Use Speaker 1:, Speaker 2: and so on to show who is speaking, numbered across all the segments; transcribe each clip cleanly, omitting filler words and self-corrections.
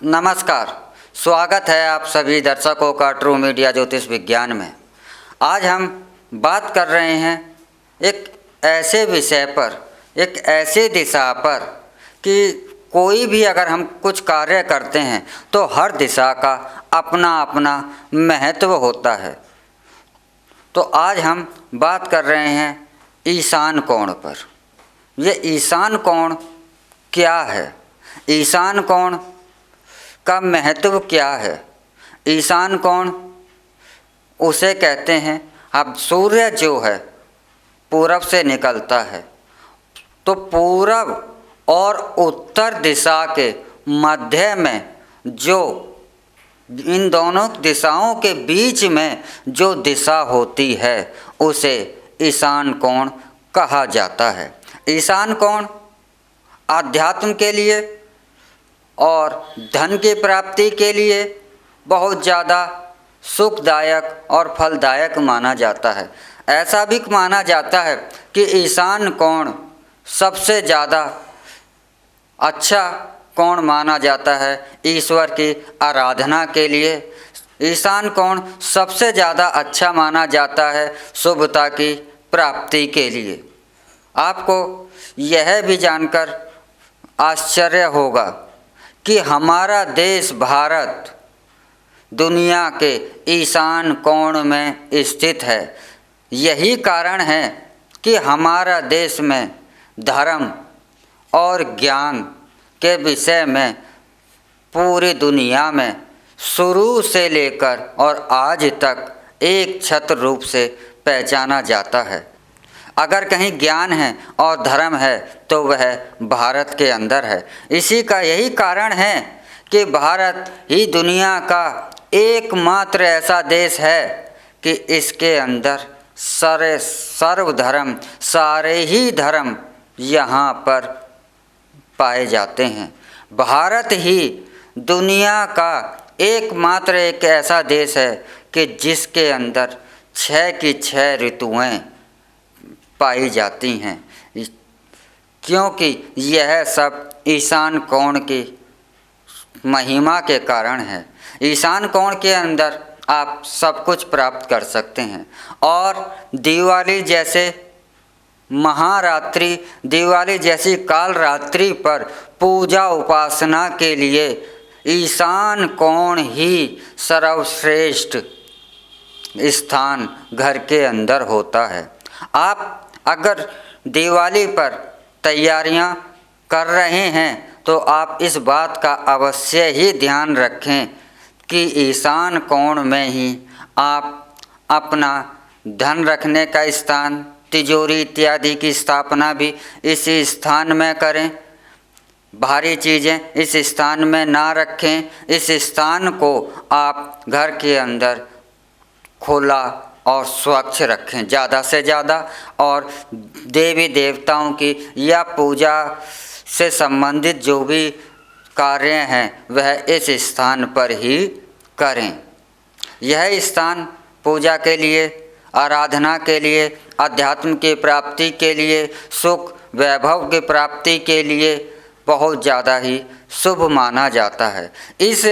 Speaker 1: नमस्कार, स्वागत है आप सभी दर्शकों का ट्रू मीडिया ज्योतिष विज्ञान में। आज हम बात कर रहे हैं एक ऐसे विषय पर, एक ऐसी दिशा पर कि कोई भी अगर हम कुछ कार्य करते हैं तो हर दिशा का अपना अपना महत्व होता है। तो आज हम बात कर रहे हैं ईशान कोण पर। ये ईशान कोण क्या है? ईशान कोण का महत्व क्या है? ईशान कोण उसे कहते हैं, अब सूर्य जो है पूरब से निकलता है तो पूरब और उत्तर दिशा के मध्य में जो इन दोनों दिशाओं के बीच में जो दिशा होती है उसे ईशान कोण कहा जाता है। ईशान कोण आध्यात्म के लिए और धन की प्राप्ति के लिए बहुत ज़्यादा सुखदायक और फलदायक माना जाता है। ऐसा भी माना जाता है कि ईशान कोण सबसे ज़्यादा अच्छा कोण माना जाता है ईश्वर की आराधना के लिए। ईशान कोण सबसे ज़्यादा अच्छा माना जाता है शुभता की प्राप्ति के लिए। आपको यह भी जानकर आश्चर्य होगा कि हमारा देश भारत दुनिया के ईशान कोण में स्थित है। यही कारण है कि हमारा देश में धर्म और ज्ञान के विषय में पूरी दुनिया में शुरू से लेकर और आज तक एक छत्र रूप से पहचाना जाता है। अगर कहीं ज्ञान है और धर्म है तो वह भारत के अंदर है। इसी का यही कारण है कि भारत ही दुनिया का एकमात्र ऐसा देश है कि इसके अंदर सर्वधर्म सारे ही धर्म यहाँ पर पाए जाते हैं। भारत ही दुनिया का एकमात्र एक ऐसा देश है कि जिसके अंदर 6 की 6 ऋतुएं पाई जाती हैं, क्योंकि यह सब ईशान कोण की महिमा के कारण है। ईशान कोण के अंदर आप सब कुछ प्राप्त कर सकते हैं। और दिवाली जैसे महारात्रि, दिवाली जैसी कालरात्रि पर पूजा उपासना के लिए ईशान कोण ही सर्वश्रेष्ठ स्थान घर के अंदर होता है। आप अगर दिवाली पर तैयारियां कर रहे हैं तो आप इस बात का अवश्य ही ध्यान रखें कि ईशान कोण में ही आप अपना धन रखने का स्थान, तिजोरी इत्यादि की स्थापना भी इसी स्थान में करें। भारी चीज़ें इस स्थान में ना रखें। इस स्थान को आप घर के अंदर खुला और स्वच्छ रखें ज़्यादा से ज़्यादा। और देवी देवताओं की या पूजा से संबंधित जो भी कार्य हैं वह इस स्थान पर ही करें। यह स्थान पूजा के लिए, आराधना के लिए, अध्यात्म की प्राप्ति के लिए, सुख वैभव की प्राप्ति के लिए बहुत ज़्यादा ही शुभ माना जाता है। इस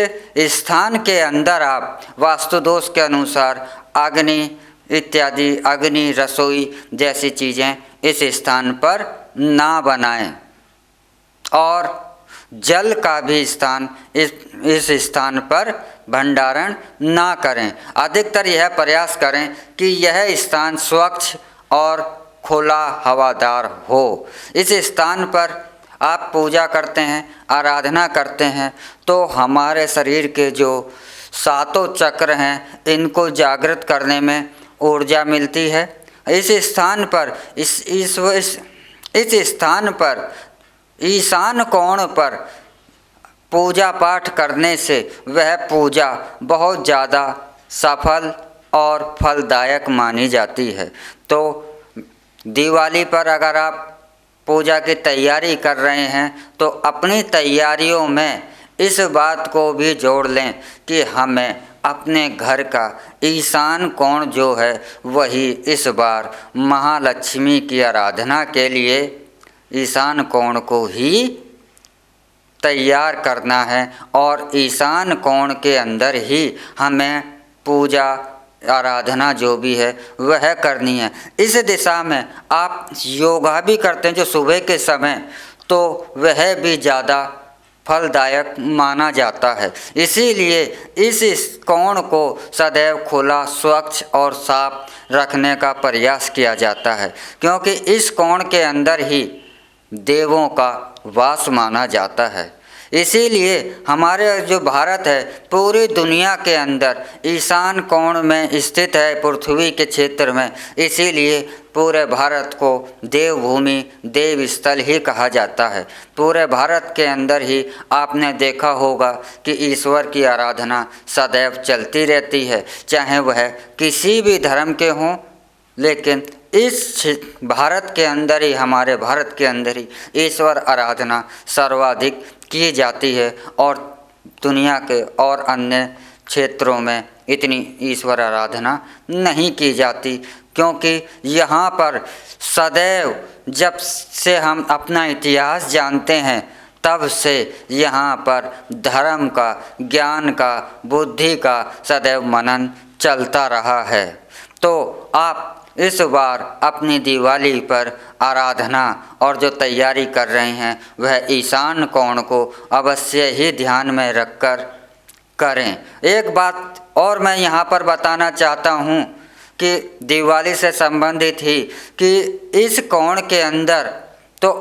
Speaker 1: स्थान के अंदर आप वास्तु दोष के अनुसार अग्नि इत्यादि, अग्नि रसोई जैसी चीज़ें इस स्थान पर ना बनाएं। और जल का भी स्थान इस स्थान पर भंडारण ना करें। अधिकतर यह प्रयास करें कि यह स्थान स्वच्छ और खुला हवादार हो। इस स्थान पर आप पूजा करते हैं, आराधना करते हैं तो हमारे शरीर के जो 7 चक्र हैं इनको जागृत करने में ऊर्जा मिलती है। इस स्थान पर इस स्थान पर ईशान कोण पर पूजा पाठ करने से वह पूजा बहुत ज़्यादा सफल और फलदायक मानी जाती है। तो दिवाली पर अगर आप पूजा की तैयारी कर रहे हैं तो अपनी तैयारियों में इस बात को भी जोड़ लें कि हमें अपने घर का ईशान कोण जो है वही इस बार महालक्ष्मी की आराधना के लिए ईशान कोण को ही तैयार करना है और ईशान कोण के अंदर ही हमें पूजा आराधना जो भी है वह करनी है। इस दिशा में आप योगा भी करते हैं जो सुबह के समय, तो वह भी ज़्यादा फलदायक माना जाता है। इसीलिए इस कोण को सदैव खुला, स्वच्छ और साफ रखने का प्रयास किया जाता है, क्योंकि इस कोण के अंदर ही देवों का वास माना जाता है। इसीलिए हमारे जो भारत है पूरी दुनिया के अंदर ईशान कोण में स्थित है, पृथ्वी के क्षेत्र में। इसीलिए पूरे भारत को देवभूमि, देव स्थल ही कहा जाता है। पूरे भारत के अंदर ही आपने देखा होगा कि ईश्वर की आराधना सदैव चलती रहती है, चाहे वह किसी भी धर्म के हों, लेकिन इस भारत के अंदर ही, हमारे भारत के अंदर ही ईश्वर आराधना सर्वाधिक की जाती है और दुनिया के और अन्य क्षेत्रों में इतनी ईश्वर आराधना नहीं की जाती, क्योंकि यहाँ पर सदैव जब से हम अपना इतिहास जानते हैं तब से यहाँ पर धर्म का, ज्ञान का, बुद्धि का सदैव मनन चलता रहा है। तो आप इस बार अपनी दिवाली पर आराधना और जो तैयारी कर रहे हैं वह ईशान कोण को अवश्य ही ध्यान में रखकर करें। एक बात और मैं यहाँ पर बताना चाहता हूँ कि दिवाली से संबंधित ही कि इस कोण के अंदर तो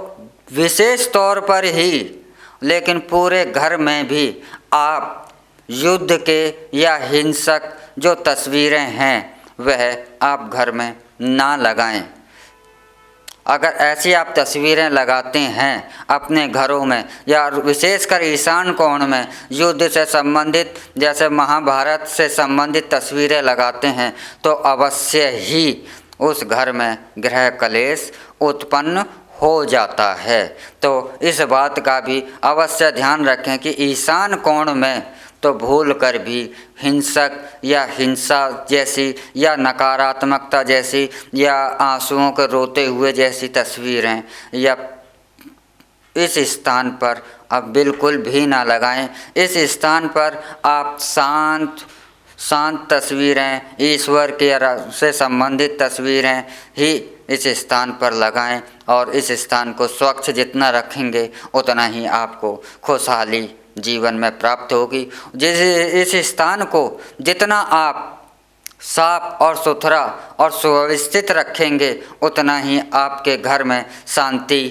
Speaker 1: विशेष तौर पर ही, लेकिन पूरे घर में भी आप युद्ध के या हिंसक जो तस्वीरें हैं वह आप घर में ना लगाएं। अगर ऐसी आप तस्वीरें लगाते हैं अपने घरों में या विशेषकर ईशान कोण में युद्ध से संबंधित, जैसे महाभारत से संबंधित तस्वीरें लगाते हैं, तो अवश्य ही उस घर में गृह कलेश उत्पन्न हो जाता है। तो इस बात का भी अवश्य ध्यान रखें कि ईशान कोण में तो भूल कर भी हिंसक या हिंसा जैसी या नकारात्मकता जैसी या आंसुओं के रोते हुए जैसी तस्वीरें या इस स्थान पर अब बिल्कुल भी ना लगाएं। इस स्थान पर आप शांत तस्वीरें, ईश्वर के से संबंधित तस्वीरें ही इस स्थान पर लगाएं और इस स्थान को स्वच्छ जितना रखेंगे उतना ही आपको खुशहाली जीवन में प्राप्त होगी। जैसे इस स्थान को जितना आप साफ और सुथरा और सुव्यवस्थित रखेंगे उतना ही आपके घर में शांति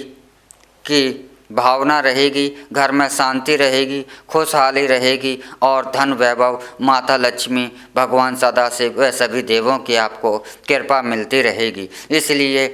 Speaker 1: की भावना रहेगी, घर में शांति रहेगी, खुशहाली रहेगी और धन वैभव, माता लक्ष्मी, भगवान सदाशिव व सभी देवों की आपको कृपा मिलती रहेगी। इसलिए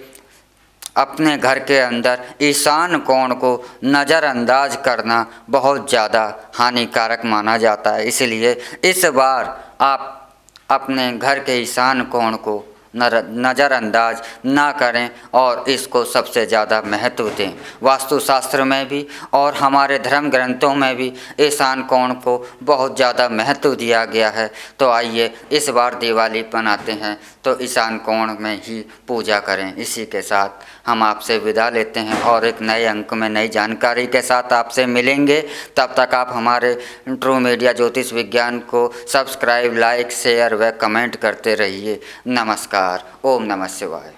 Speaker 1: अपने घर के अंदर ईशान कोण को नज़रअंदाज करना बहुत ज़्यादा हानिकारक माना जाता है। इसलिए इस बार आप अपने घर के ईशान कोण को नज़रअंदाज ना करें और इसको सबसे ज़्यादा महत्व दें। वास्तुशास्त्र में भी और हमारे धर्म ग्रंथों में भी ईशान कोण को बहुत ज़्यादा महत्व दिया गया है। तो आइए इस बार दिवाली मनाते हैं तो ईशान कोण में ही पूजा करें। इसी के साथ हम आपसे विदा लेते हैं और एक नए अंक में नई जानकारी के साथ आपसे मिलेंगे। तब तक आप हमारे ट्रू मीडिया ज्योतिष विज्ञान को सब्सक्राइब, लाइक, शेयर व कमेंट करते रहिए। नमस्कार। ओम नमः शिवाय।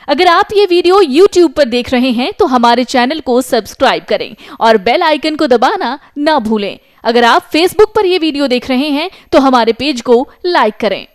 Speaker 2: अगर आप ये वीडियो YouTube पर देख रहे हैं तो हमारे चैनल को सब्सक्राइब करें और बेल आइकन को दबाना ना भूलें। अगर आप Facebook पर ये वीडियो देख रहे हैं तो हमारे पेज को लाइक करें।